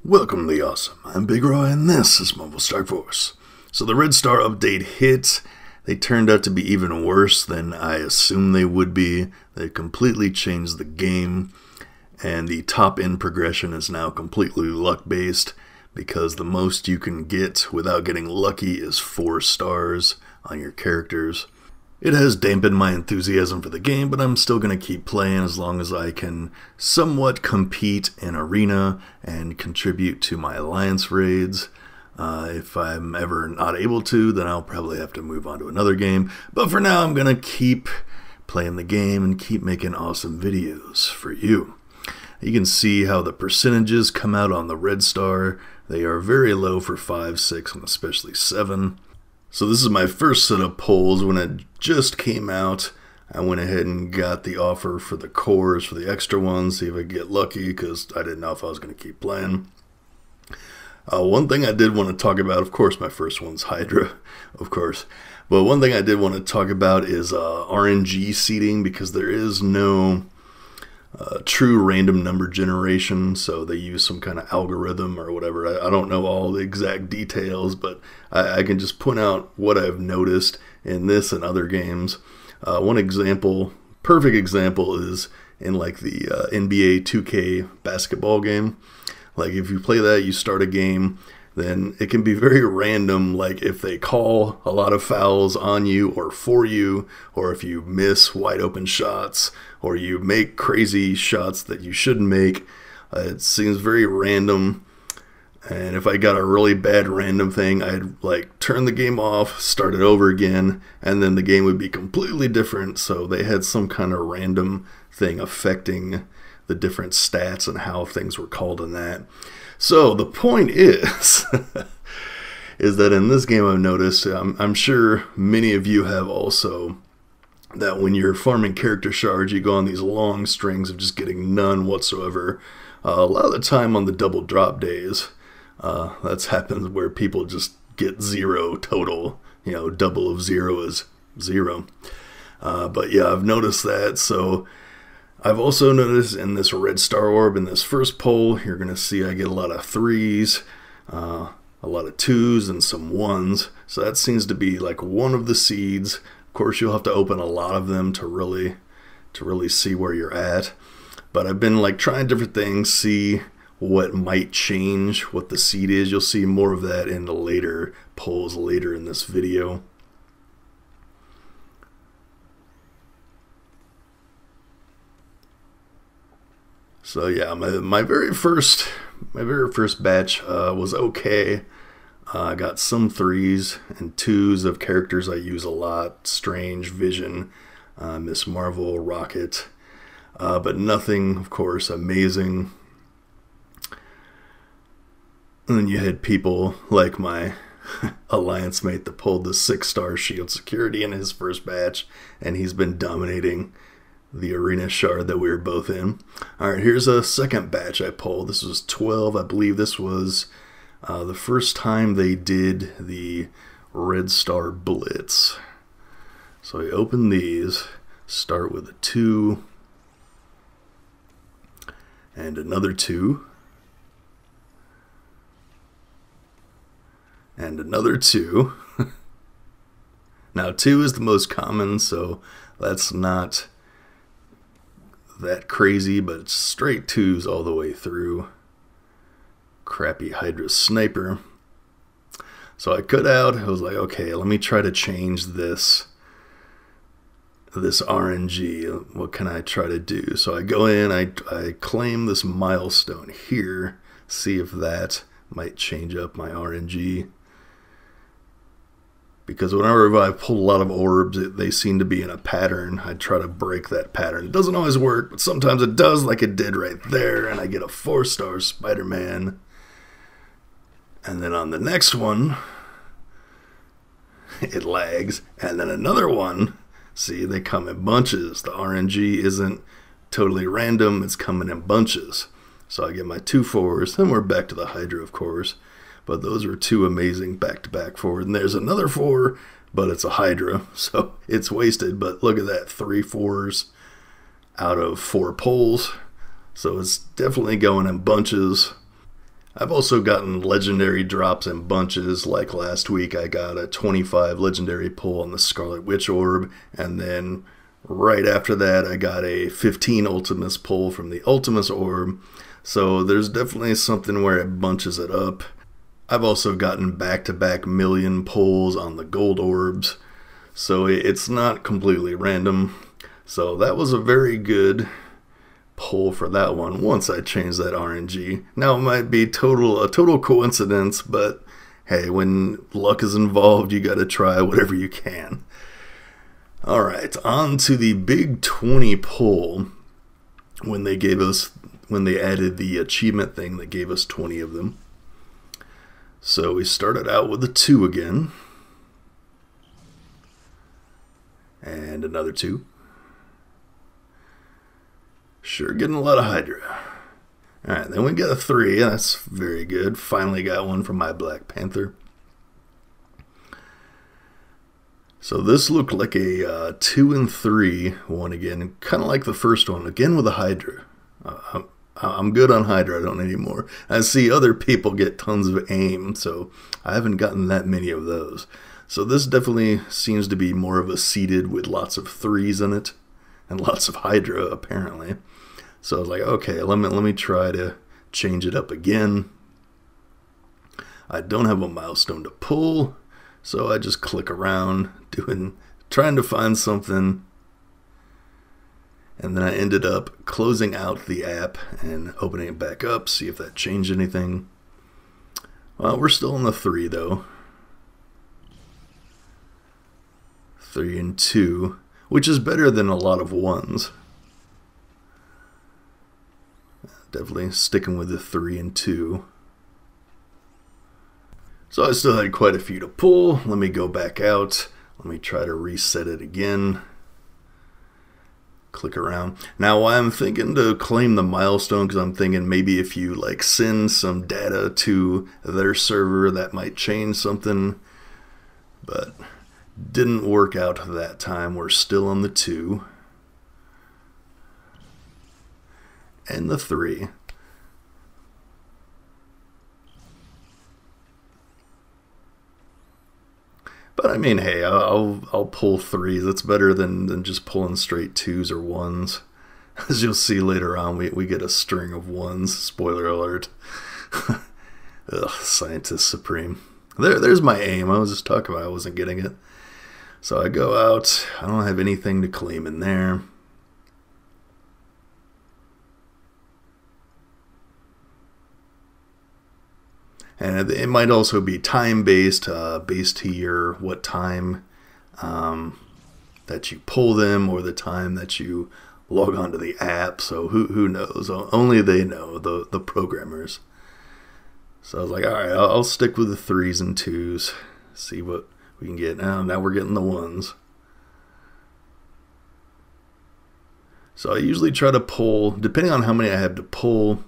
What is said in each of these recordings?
Welcome to the Awesome. I'm Big Roy, and this is Mobile Strike Force. So the Red Star update hit. They turned out to be even worse than I assumed they would be. They completely changed the game, and the top end progression is now completely luck-based because the most you can get without getting lucky is 4 stars on your characters. It has dampened my enthusiasm for the game, but I'm still going to keep playing as long as I can somewhat compete in arena and contribute to my alliance raids. If I'm ever not able to, then I'll probably have to move on to another game. But for now, I'm going to keep playing the game and keep making awesome videos for you. You can see how the percentages come out on the Red Star. They are very low for 5, 6, and especially 7. So this is my first set of polls. When it just came out, I went ahead and got the offer for the cores, for the extra ones, see if I could get lucky, because I didn't know if I was going to keep playing. One thing I did want to talk about, of course my first one's Hydra, of course. But one thing I did want to talk about is RNG seeding, because there is no true random number generation, so they use some kind of algorithm or whatever. I don't know all the exact details, but I can just point out what I've noticed in this and other games. One example, perfect example, is in like the NBA 2K basketball game. Like if you play that, you start a game, then it can be very random, like if they call a lot of fouls on you or for you, or if you miss wide open shots, or you make crazy shots that you shouldn't make. It seems very random, and if I got a really bad random thing, I'd like turn the game off, start it over again, and then the game would be completely different. So they had some kind of random thing affecting the different stats and how things were called in that. So the point is, is that in this game I've noticed, I'm sure many of you have also, that when you're farming character shards, you go on these long strings of just getting none whatsoever. A lot of the time on the double drop days, that's happened where people just get 0 total. You know, double of 0 is 0. But yeah, I've noticed that. So I've also noticed in this Red Star Orb, in this first poll, you're going to see I get a lot of 3s, a lot of 2s, and some 1s. So that seems to be like one of the seeds. Of course, you'll have to open a lot of them to really see where you're at. But I've been like trying different things, see what might change, what the seed is. You'll see more of that in the later polls later in this video. So yeah, my very first batch was okay. I got some 3s and 2s of characters I use a lot: Strange, Vision, Miss Marvel, Rocket, but nothing, of course, amazing. And then you had people like my alliance mate that pulled the 6-star Shield Security in his first batch, and he's been dominating the arena shard that we were both in. Alright, here's a second batch I pulled. This was 12. I believe this was the first time they did the Red Star Blitz. So I open these, start with a 2, and another 2, and another 2. Now 2 is the most common, so that's not that crazy, but it's straight 2s all the way through. Crappy Hydra Sniper. So I cut out, I was like, okay, let me try to change this RNG. What can I try to do? So I go in, I claim this milestone here, see if that might change up my RNG. Because whenever I pull a lot of orbs, they seem to be in a pattern. I try to break that pattern. It doesn't always work, but sometimes it does, like it did right there, and I get a 4-star Spider-Man. And then on the next one, it lags, and then another one. See, they come in bunches. The RNG isn't totally random, it's coming in bunches. So I get my 2 4s, then we're back to the Hydra, of course. But those are 2 amazing back-to-back forward. And there's another 4, but it's a Hydra, so it's wasted. But look at that, 3 4s out of 4 pulls. So it's definitely going in bunches. I've also gotten legendary drops in bunches, like last week I got a 25 legendary pull on the Scarlet Witch Orb, and then right after that I got a 15 Ultimus pull from the Ultimus Orb, so there's definitely something where it bunches it up. I've also gotten back-to-back million pulls on the Gold Orbs, so it's not completely random. So that was a very good pull for that one once I changed that RNG. Now it might be a total coincidence, but hey, when luck is involved, you gotta try whatever you can. Alright, on to the big 20 pull when they added the achievement thing that gave us 20 of them. So we started out with a 2 again. And another 2. Sure, getting a lot of Hydra. Alright, then we got a 3. That's very good. Finally got one from my Black Panther. So this looked like a 2 and 3 one again. Kind of like the first one. Again with a Hydra. I'm good on Hydra. I don't need any more. I see other people get tons of aim, so I haven't gotten that many of those. So this definitely seems to be more of a seeded with lots of 3s in it. And lots of Hydra, apparently. So I was like, okay, let me try to change it up again. I don't have a milestone to pull, so I just click around, trying to find something. And then I ended up closing out the app and opening it back up, see if that changed anything. Well, we're still on the 3, though. 3 and 2. Which is better than a lot of 1s. Definitely sticking with the 3 and 2. So I still had quite a few to pull. Let me go back out. Let me try to reset it again. Click around. Now I'm thinking to claim the milestone because I'm thinking maybe if you like send some data to their server that might change something. But didn't work out that time. We're still on the 2. And the 3. But I mean, hey, I'll pull 3s. That's better than just pulling straight 2s or 1s. As you'll see later on, we get a string of 1s. Spoiler alert. Ugh, Scientist Supreme. There's my aim. I was just talking about I wasn't getting it. So I go out, I don't have anything to claim in there. And it might also be time-based, based to what time that you pull them or the time that you log onto the app. So who knows? Only they know, the programmers. So I was like, all right, I'll stick with the 3s and 2s, see what we can get. Now we're getting the 1s. So I usually try to pull, depending on how many I have to pull,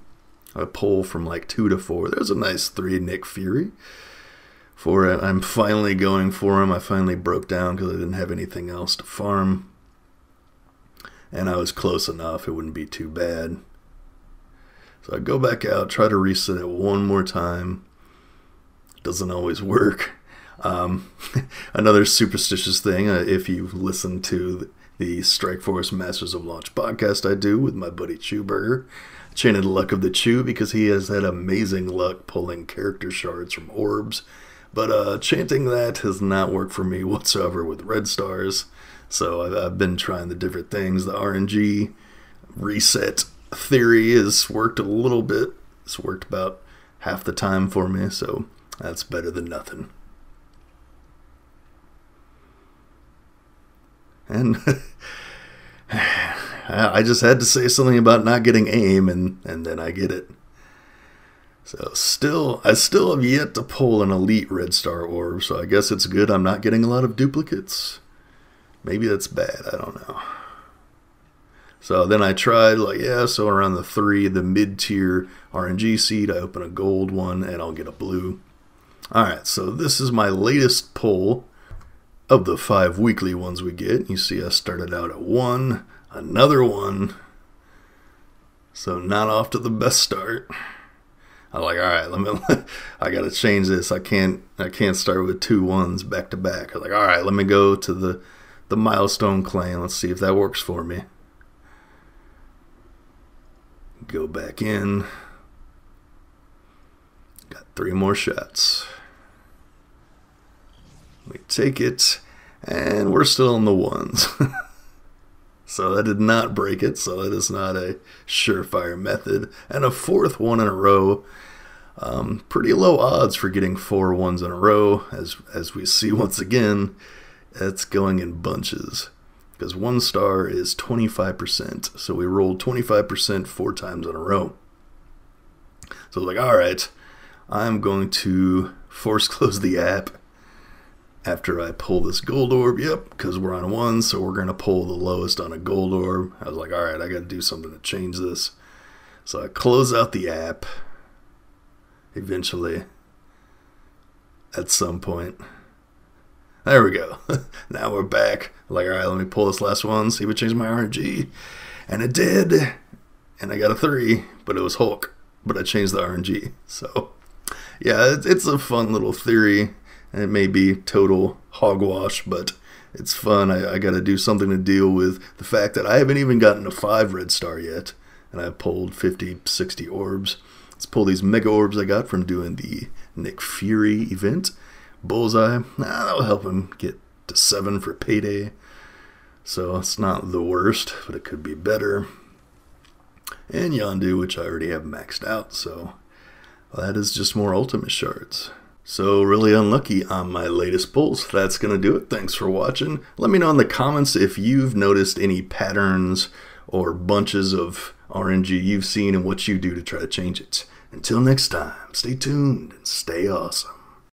I pull from like 2 to 4. There's a nice 3 Nick Fury. For it, I'm finally going for him. I finally broke down because I didn't have anything else to farm. And I was close enough, it wouldn't be too bad. So I go back out, try to reset it one more time. Doesn't always work. Another superstitious thing, if you listen to the Strike Force Masters of Launch podcast I do with my buddy Chewburger, Chain of the Luck of the Chew, because he has had amazing luck pulling character shards from orbs. But chanting that has not worked for me whatsoever with Red Stars. So I've been trying the different things. The RNG reset theory has worked a little bit. It's worked about half the time for me, so that's better than nothing. And I just had to say something about not getting aim, and then I get it. So I still have yet to pull an elite Red Star Orb, so I guess it's good I'm not getting a lot of duplicates. Maybe that's bad, I don't know. So then I tried, so around the 3, the mid-tier RNG seed, I open a gold one, and I'll get a blue. Alright, so this is my latest pull of the 5 weekly ones we get. You see I started out at 1, another 1. So not off to the best start. I was like, all right, I gotta change this. I can't start with 2 1s back to back. I was like, all right, let me go to the milestone claim. Let's see if that works for me. Go back in. Got 3 more shots. We take it, and we're still in the 1s. So that did not break it, so that is not a surefire method. And a 4th 1 in a row. Pretty low odds for getting 4 1s in a row, as we see once again. It's going in bunches, because 1 star is 25%. So we rolled 25% 4 times in a row. So I was like, all right, I'm going to force close the app after I pull this gold orb. Yep, because we're on 1, so we're going to pull the lowest on a gold orb. I was like, all right, I got to do something to change this. So I close out the app eventually at some point. There we go. Now we're back. Like, all right, let me pull this last one, see if it changed my RNG. And it did. And I got a 3, but it was Hulk. But I changed the RNG. So, yeah, it's a fun little theory. It may be total hogwash, but it's fun. I got to do something to deal with the fact that I haven't even gotten a 5 red star yet. And I've pulled 50, 60 orbs. Let's pull these mega orbs I got from doing the Nick Fury event. Bullseye, that'll help him get to 7 for payday. So it's not the worst, but it could be better. And Yondu, which I already have maxed out, so that is just more ultimate shards. So really unlucky on my latest pulls. That's going to do it. Thanks for watching. Let me know in the comments if you've noticed any patterns or bunches of RNG you've seen and what you do to try to change it. Until next time, stay tuned and stay awesome.